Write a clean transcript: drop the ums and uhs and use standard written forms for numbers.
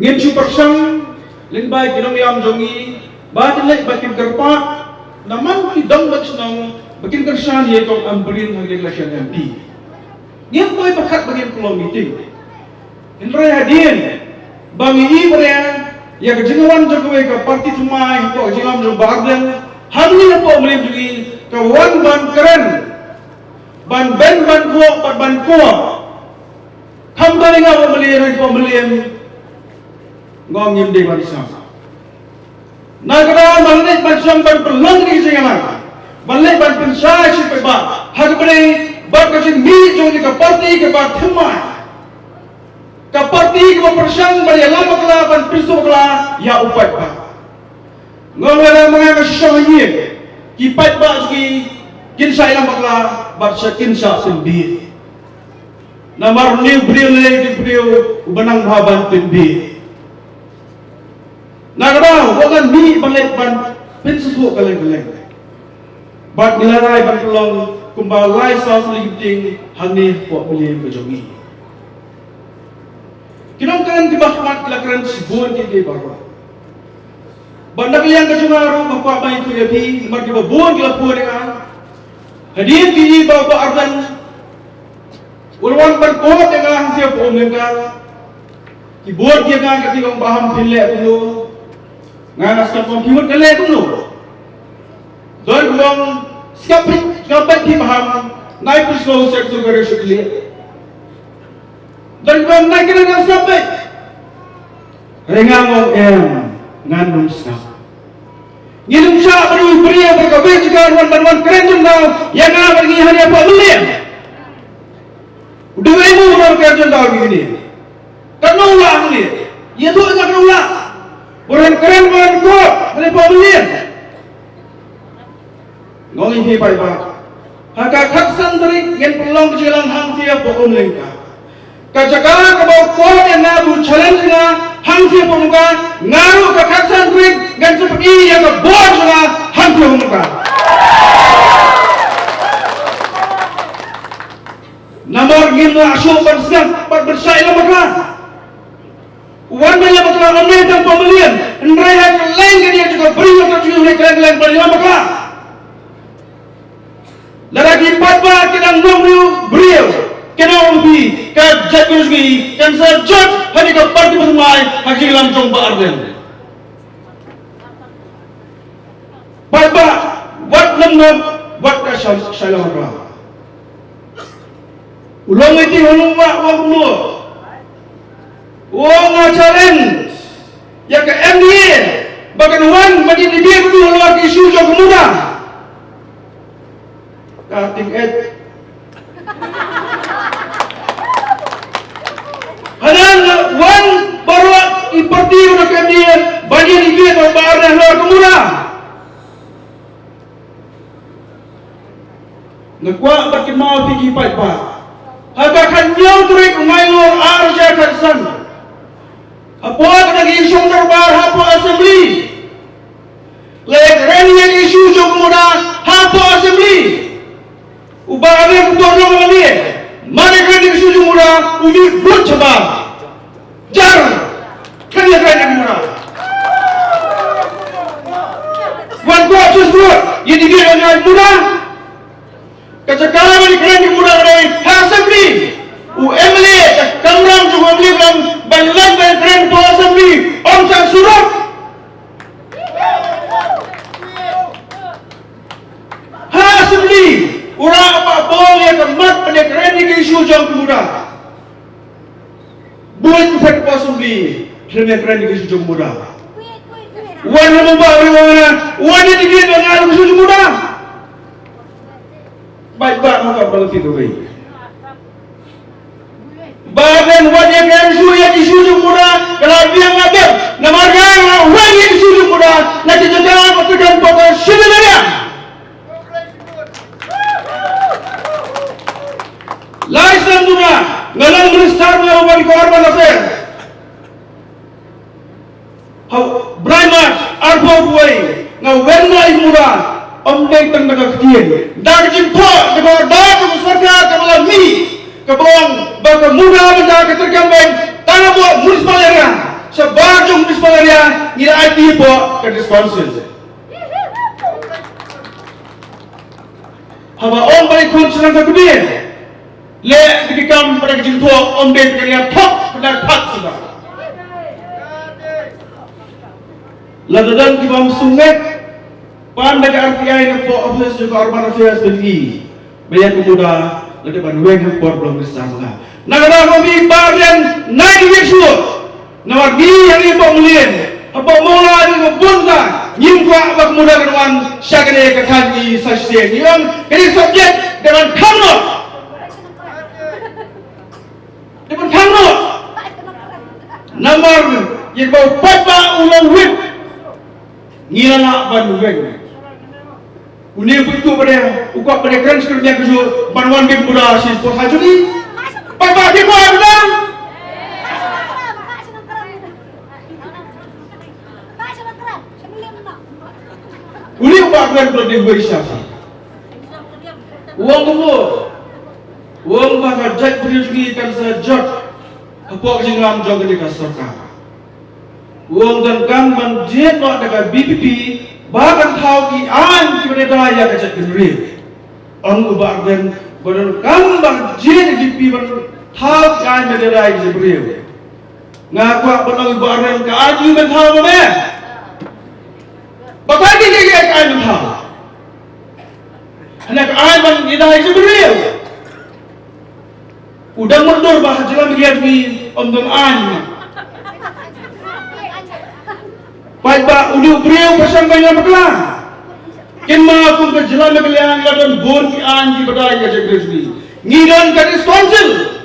ngin chu persang lin bai kinong yam jongi ba tilek bakin kerpa naman ki dong bak snong bakin kersan ye kong amberin hang election MP ngin koi bakat bakin pulau meeting in rai hadin bangi i bre ya kejingawan jokowi ka parti tumai ko jingam jo bagden hamni na po mlim jongi ka wan ban keren ban ben ban ko ban ko tham bani nga po mlim ngong yim de ban sam nagara manle ban sam ban pelong ni singalang manle ban pensai si pe ba hagbare ba ka sin mi jong ni ka parti ke ba thumai ka parti ke ba persang ba ya lama kala ban pisu kala ya upat ba ngong la mga ka shoyi ki pat ba ki kin sai lama kala ba sa kin sa simbi namar ni brile di brio ubanang baban timbi nagara wagan mi balik ban pinsusu kaleng-kaleng bat nilarai ban pelong kumbalai sa seliting hani po beli bejongi kinong kan di bahmat kelakaran sibun di barwa bandak yang kejungaru bapa mai tu yabi mar di babun kila puan hadir di bapa ardan ulwan ban ko tengah siap omengka kibor dia kan ketika paham pilek dulu nganas kan kiwat kale dulu doi gong skapit di paham naik puslo sektor gare shukli doi gong naik kena skapit rengangong ngandum skap ngilum sya baru pria berkabe juga wan keren jendau yang nak pergi hari apa belim udah ibu orang keren jendau begini karena ulah ni ya tu karena ulah orang keren wan ko hari apa belim ngong ini pai ba haka khaksan tarik ngen pelong kejalan hang sia pokom lengka kajaka kabau ko yang nabu challenge na hang sia pomuka ngaru ka khaksan tarik ngen seperti yang ka bos na hang sia pomuka namor ngin na asyuk bersam bersai la maka wan bela maka amne tang pembelian ndrai hak lain dia juga beri maka juga keren beli maka lagi patba kita ngomong beliau kena umbi ka jadus gi kan sajat hari ka parti bermai haki lam jong ba arden patba wat lemnop wat ka salam ra ulong itu ulong wa umno nga challenge ya ka MDA bagan wan madi dia betul lagi isu jog muda kating hanan wan baru iparti udah kemudian banyak dia baru dah luar kemula ngekuat bagi mau pergi pai agak kanyau turik umai luar arja kansan apa kena isu terbar apa assembly lek reni yang isu jog muda apa assembly ubahane kuborong kami mana kan di suju murah umi buat coba jarang kan dia kan murah wan ko just buat jadi dia dengan murah kecakaran ini keren di murah dari assembly UMLA kamram juga beli dalam banlan dan keren po assembly om sang surat assembly orang apa boleh kemat pada keren di isu jam muda buat efek pasumbi keren di isu jam muda wan membawa orang wan di dia dengan isu jam muda baik muka berarti tu baik bagian wan yang isu jam muda kalau dia ngabek nama orang wan yang isu jam muda nanti jangan pekerjaan pokok sebenarnya Laisan duna ngalang minister mo wali ko arban affair how braimas arbo buai nga wenna imura omde tang daga kien dag jimpo daga dag ko sarka kamala mi kabong baga muda benda ketergamben tanah buat municipal area sa barjong dispangaria nila IT po ka responses. Haba on balik kun senang sa kubin. Le dikikam pada kejinto on bet kanya top pada tak sudah. Ladadan kibam sunget pan daga RTI na po office juga urban affairs BI. Bayan pemuda lagi banweng ng por belum bersama. Nagara kami barian naik yesus. Nawagi yang ibu mulien. Apa mula ni mabunda. Nyimpa bak muda kawan syakane kakani sasien. Yang ini subjek dengan kamu. Dengan kamu. Nomor yang bau papa ulang wit. Ngilana banweng. Uni betul pada ukap pada keren sekerja keju banwan bim muda si sport hajuri. Papa di mana dah? Uni ukap keren kalau dia berisyafi. Uang tu, uang bahkan jat beriugi kan sejak apa jengam jaga di kasarkan. Uang dan gamban jet nak dekat BPP. Bahkan tahu ki an ki mereka ya kecak kenduri. Ang ubah dan badan kambang jin di pi badan tahu ki an mereka ya beriu. Ngaku badan ubah dan ke aju men tahu mana? Bapak ni dia ke an tahu. Anak an ban ida ya beriu. Udah mundur bah jalan dia ni omdom an. Baik ba ulu beriau pasang banyak maklah. Kema pun berjalan maklah yang ladan bor ki an ki badai ka jegres ni. Ngidan ka responsible.